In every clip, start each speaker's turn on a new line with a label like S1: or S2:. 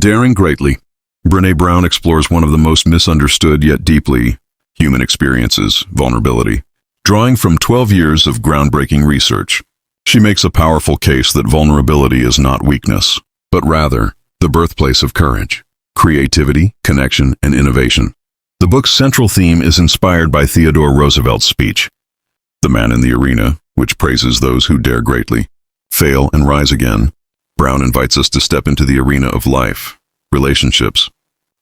S1: Daring Greatly, Brené Brown explores one of the most misunderstood yet deeply human experiences, vulnerability. Drawing from 12 years of groundbreaking research, she makes a powerful case that vulnerability is not weakness, but rather the birthplace of courage, creativity, connection, and innovation. The book's central theme is inspired by Theodore Roosevelt's speech, "The Man in the Arena," which praises those who dare greatly, fail, and rise again. Brown invites us to step into the arena of life, relationships,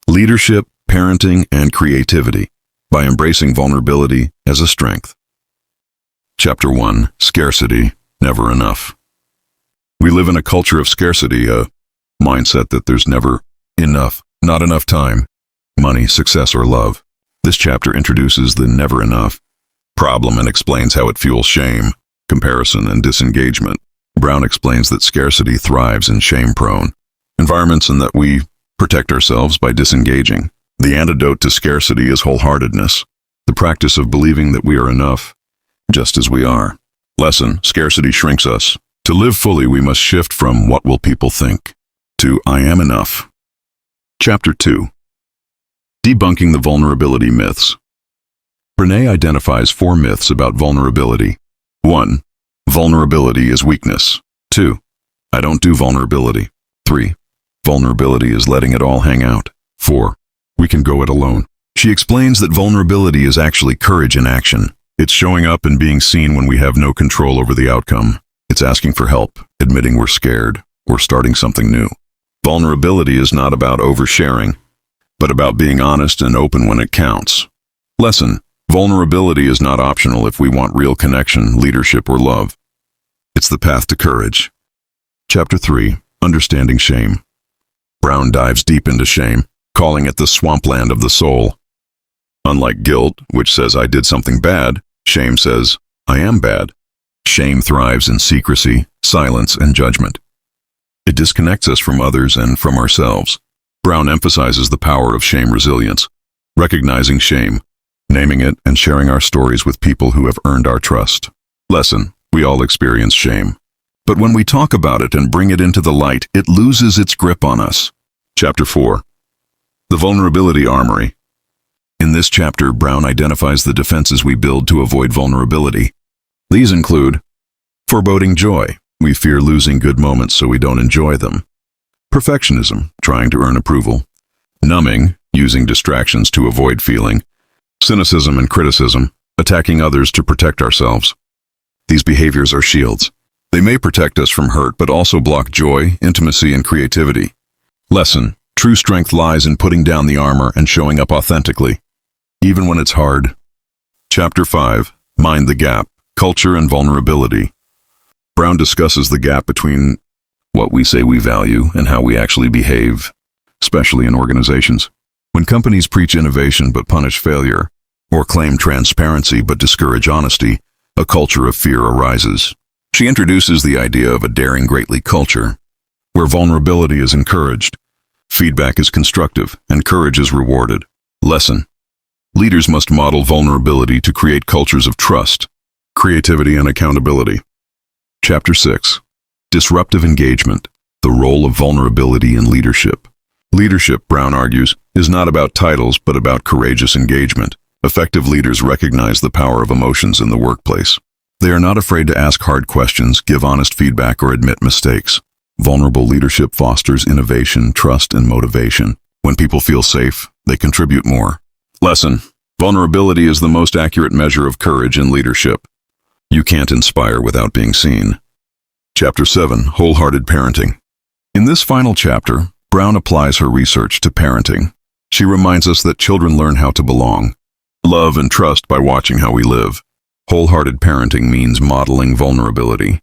S1: leadership, parenting, and creativity by embracing vulnerability as a strength. Chapter 1. Scarcity, Never Enough. We live in a culture of scarcity, a mindset that there's never enough, not enough time, money, success, or love. This chapter introduces the never enough problem and explains how it fuels shame, comparison, and disengagement. Brown explains that scarcity thrives in shame-prone environments and that we protect ourselves by disengaging. The antidote to scarcity is wholeheartedness, the practice of believing that we are enough, just as we are. Lesson: scarcity shrinks us. To live fully, we must shift from "what will people think" to "I am enough." Chapter 2. Debunking the vulnerability myths. Brené identifies 4 myths about vulnerability. 1. Vulnerability is weakness. 2. I don't do vulnerability. 3. Vulnerability is letting it all hang out. 4. We can go it alone. She explains that vulnerability is actually courage in action. It's showing up and being seen when we have no control over the outcome. It's asking for help, admitting we're scared, or starting something new. Vulnerability is not about oversharing, but about being honest and open when it counts. Lesson: vulnerability is not optional if we want real connection, leadership, or love. It's the path to courage. Chapter 3. Understanding Shame. Brown dives deep into shame, calling it the swampland of the soul. Unlike guilt, which says I did something bad, shame says I am bad. Shame thrives in secrecy, silence, and judgment. It disconnects us from others and from ourselves. Brown emphasizes the power of shame resilience, recognizing shame, naming it, and sharing our stories with people who have earned our trust. Lesson: we all experience shame. But when we talk about it and bring it into the light, it loses its grip on us. Chapter 4. The Vulnerability Armory. In this chapter, Brown identifies the defenses we build to avoid vulnerability. These include foreboding joy. We fear losing good moments so we don't enjoy them. Perfectionism, trying to earn approval. Numbing, using distractions to avoid feeling. Cynicism and criticism, attacking others to protect ourselves. These behaviors are shields. They may protect us from hurt, but also block joy, intimacy, and creativity. Lesson: true strength lies in putting down the armor and showing up authentically, even when it's hard. Chapter 5. Mind the Gap, Culture and Vulnerability. Brown discusses the gap between what we say we value and how we actually behave, especially in organizations. When companies preach innovation but punish failure, or claim transparency but discourage honesty, a culture of fear arises. She introduces the idea of a daring greatly culture, where vulnerability is encouraged, feedback is constructive, and courage is rewarded. Lesson: leaders must model vulnerability to create cultures of trust, creativity, and accountability. Chapter 6. Disruptive Engagement, The Role of Vulnerability in Leadership. Leadership, Brown argues, is not about titles but about courageous engagement. Effective leaders recognize the power of emotions in the workplace. They are not afraid to ask hard questions, give honest feedback, or admit mistakes. Vulnerable leadership fosters innovation, trust, and motivation. When people feel safe, they contribute more. Lesson: vulnerability is the most accurate measure of courage in leadership. You can't inspire without being seen. Chapter 7. Wholehearted Parenting. In this final chapter, Brown applies her research to parenting. She reminds us that children learn how to belong, love, and trust by watching how we live. Wholehearted parenting means modeling vulnerability,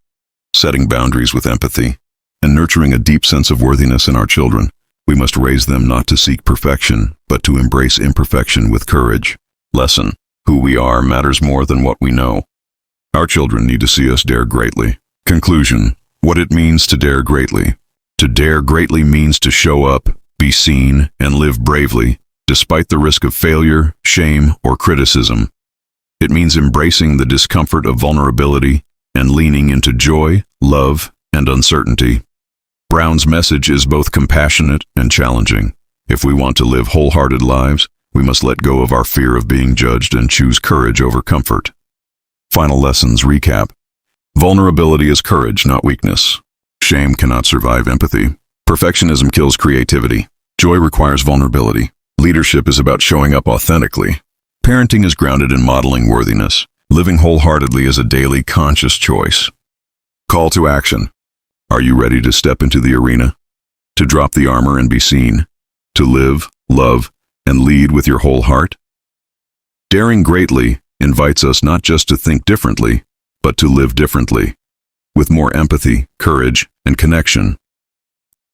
S1: setting boundaries with empathy, and nurturing a deep sense of worthiness in our children. We must raise them not to seek perfection, but to embrace imperfection with courage. Lesson: who we are matters more than what we know. Our children need to see us dare greatly. Conclusion: what it means to dare greatly. To dare greatly means to show up, be seen, and live bravely, despite the risk of failure, shame, or criticism. It means embracing the discomfort of vulnerability and leaning into joy, love, and uncertainty. Brown's message is both compassionate and challenging. If we want to live wholehearted lives, we must let go of our fear of being judged and choose courage over comfort. Final lessons recap. Vulnerability is courage, not weakness. Shame cannot survive empathy. Perfectionism kills creativity. Joy requires vulnerability. Leadership is about showing up authentically. Parenting is grounded in modeling worthiness. Living wholeheartedly is a daily, conscious choice. Call to action. Are you ready to step into the arena? To drop the armor and be seen? To live, love, and lead with your whole heart? Daring greatly invites us not just to think differently, but to live differently, with more empathy, courage, and connection.